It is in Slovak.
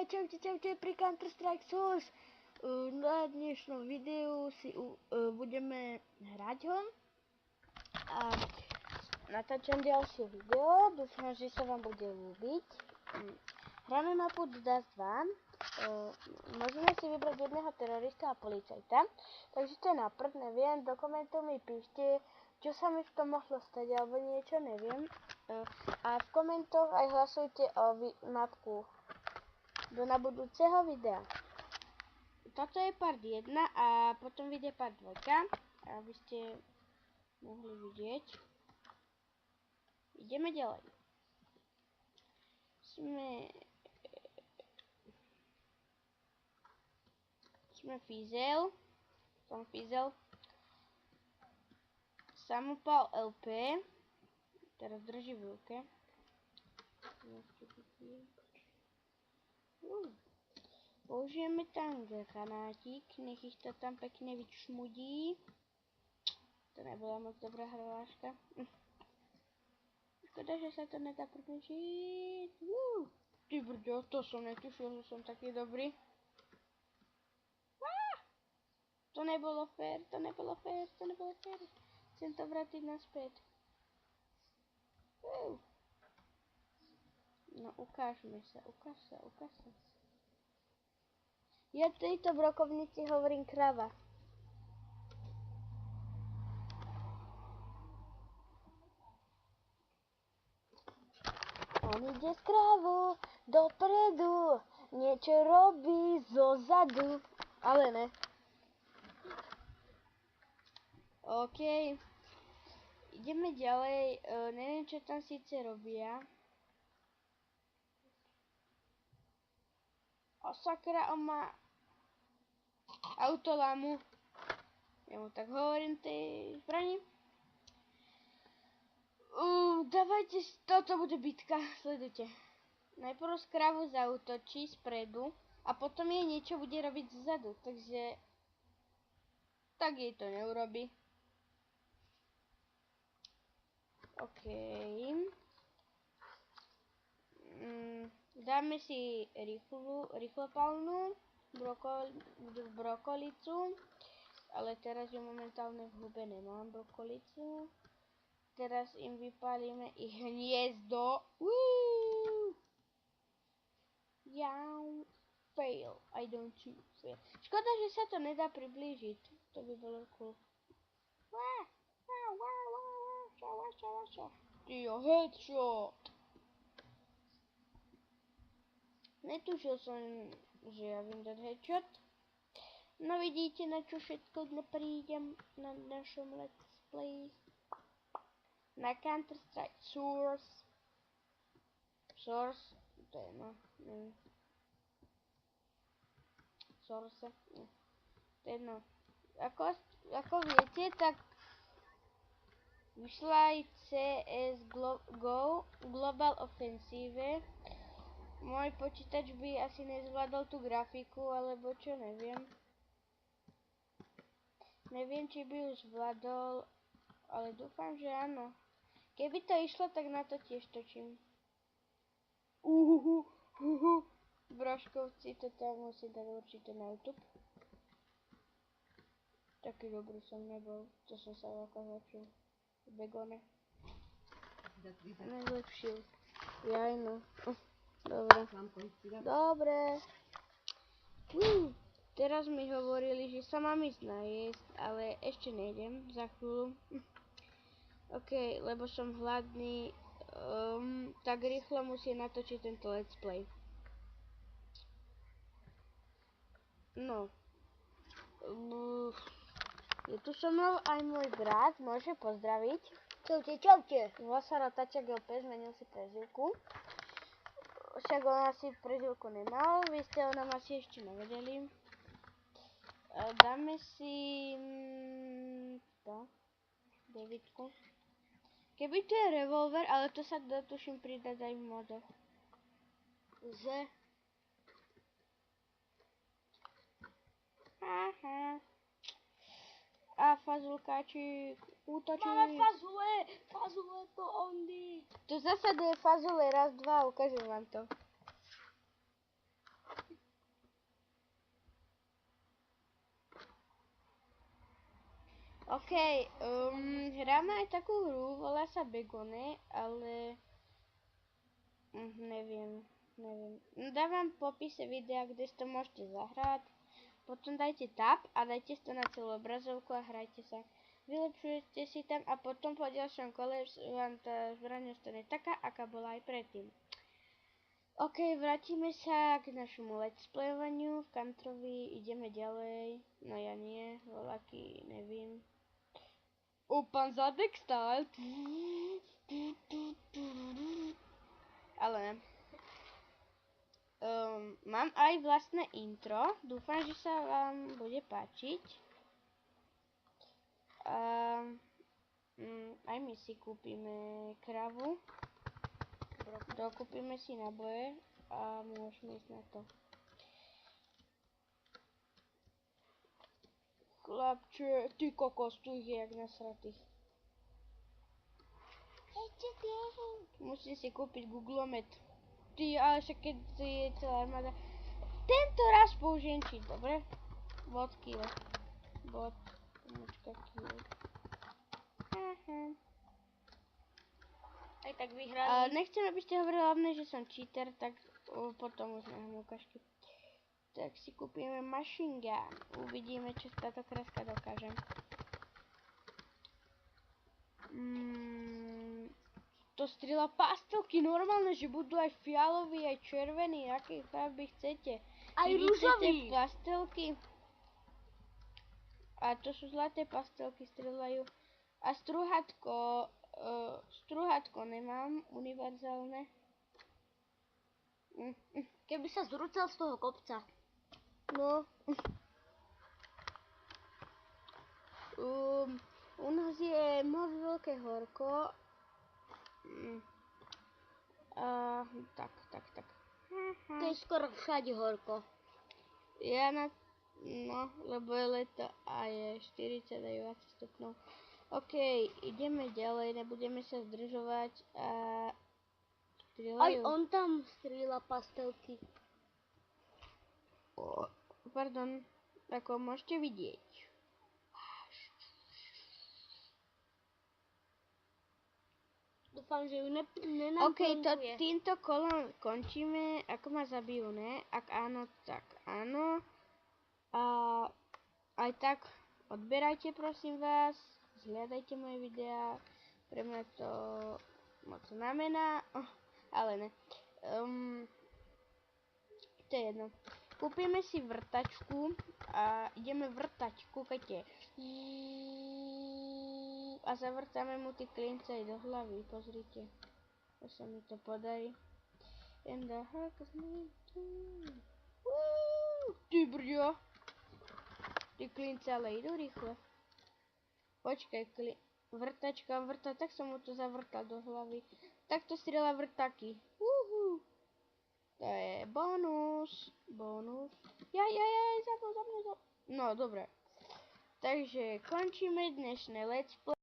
čaute pri Counter-Strike Source. Na dnešnom videu si budeme hrať ho a natáčam ďalšie video, dúfam, že sa vám bude ľúbiť. Hráme mapu Dust 2, môžeme si vybrať jedného terorista a policajta, takže to je na prd, neviem, do komentov mi píšte, čo sa mi v tom mohlo stať, alebo niečo, neviem. A v komentoch aj hlasujte o mapku na budúceho videa. Toto je part 1 a potom vyjde part 2, aby ste mohli vidieť. Ideme ďalej. Sme Fizel. Som Fizel. Samopal LP. Teraz drží v ruke. Použijeme tam granátik, nech ich to tam pekne vyčmudí. To nebola moc dobrá hráška. Škoda, že sa to nedá približiť. Ty brďo, to som netušil, že som taký dobrý. To nebolo fér, to nebolo fér. Chcem to vrátiť naspäť. No ukážme sa, ukáž sa. Ja tejto brokovnici hovorím krava. On ide s krávou dopredu, niečo robí zozadu, ale ne. OK. Ideme ďalej, neviem čo tam síce robia. O sakra, on má autolámu. Ja mu tak hovorím tej zbrani. Dávajte, toto bude bitka, sledujte. Najprv z kravu zaútočí spredu a potom jej niečo bude robiť zezadu, takže tak jej to neurobi. OK. Dáme si rýchlopalnú brokolicu, ale teraz ju momentálne v hube nemám, brokolicu. Teraz im vypálime ich hniezdo. Fail. I don't fail. Škoda, že sa to nedá priblížiť. To by bolo cool. Tyjo, headshot. Netušil som, že ja viem dať headshot. No vidíte, na čo všetko prídem na našom let's play. Na Counter-Strike Source. Source, to je no, neviem. Source, no. To je no. Ako viete, tak vyšla aj CSGO Global Offensive. Môj počítač by asi nezvládol tú grafiku, alebo čo, neviem. Neviem, či by ju zvládol, ale dúfam, že áno. Keby to išlo, tak na to tiež točím. Brožkovci, to tam musím dať určite na YouTube. Taký dobrý som nebol, to som sa veľká zlepšil. Begone. Najlepšil. Jaj no. Dobre. Teraz mi hovorili, že sa mám ísť najesť, ale ešte nejdem za chvíľu. OK, lebo som hladný, tak rýchlo musím natočiť tento let's play. No. Je tu so mnou aj môj brat, môže pozdraviť. Čaute. Volá sa Rotaček LP, zmenil si prezývku. Však on asi prezývku nemal, vy ste o nám asi ešte nevedeli. Dáme si to, devítku. Keby tu je revolver, ale to sa dotuším pridať aj v modoch. A fazulkáčik, útočí. Máme fazule to ondy. Tu zasaduje fazule, raz, dva, ukážem vám to. OK, hráme aj takú hru, volá sa Begone, ale neviem. Dávam v popise videa, kde si to môžete zahrať. Potom dajte tab a dajte si to na celú obrazovku a hrajte sa. Vylepšujete si tam a potom po ďalšom kole vám tá zbraň ostane taká, aká bola aj predtým. OK, vrátime sa k našemu let's playovaniu v Kantrovi, ideme ďalej. No ja nie, voľaký, nevím. Pán Zadek style. Ale ne. Mám aj vlastné intro, dúfam, že sa vám bude páčiť. Aj my si kúpime kravu, dokúpime si náboje a môžeme ísť na to. Chlapče, ty kokos, tu ich je jak nasratý. Musím si kúpiť Googlomet. Ty, ale však keď je celá armáda. Tento raz použijem cheat, dobre? Bot kill. Bot, pomočka kill. Aj tak vyhrali. Nechcem, aby ste hovorili hlavne, že som cheater, tak potom už nechám ukážky. Tak si kúpime machine gun. Uvidíme, čo táto kreska dokáže. To strieľa pastelky, normálne, že budú aj fialový, aj červený, aké farby chcete. Aj rúžový. Pastelky. A to sú zlaté pastelky, strieľajú. A strúhatko nemám, univerzálne. Keby sa zrúcal z toho kopca. No. U nás je moc veľké horko. Tak. To je skoro všade horko. No, lebo je leto a je 40 a 20 stupňov. OK, ideme ďalej, nebudeme sa zdržovať a Aj on tam strieľa pastelky. Pardon, ako môžete vidieť. Dúfam, že ju nenamplentuje. OK, týmto kolom končíme, ako ma zabijú, ne? Ak áno, tak áno. A aj tak odberajte, prosím vás, zhľadajte moje videá, pre mňa to moc znamená, ale ne. To je jedno. Kúpime si vrtačku a ideme vrtať, kúkajte. A zavrtáme mu tie klince aj do hlavy, pozrite. To sa mi to podarí. And the heck is me too. Ty brďo. Tie klince ale idú rýchle. Počkaj, vrtačka vrta, tak som mu to zavrtal do hlavy. Takto strieľa vrtaky. To je bonus. Zabudol. No, dobre. Takže končíme dnešné let's play.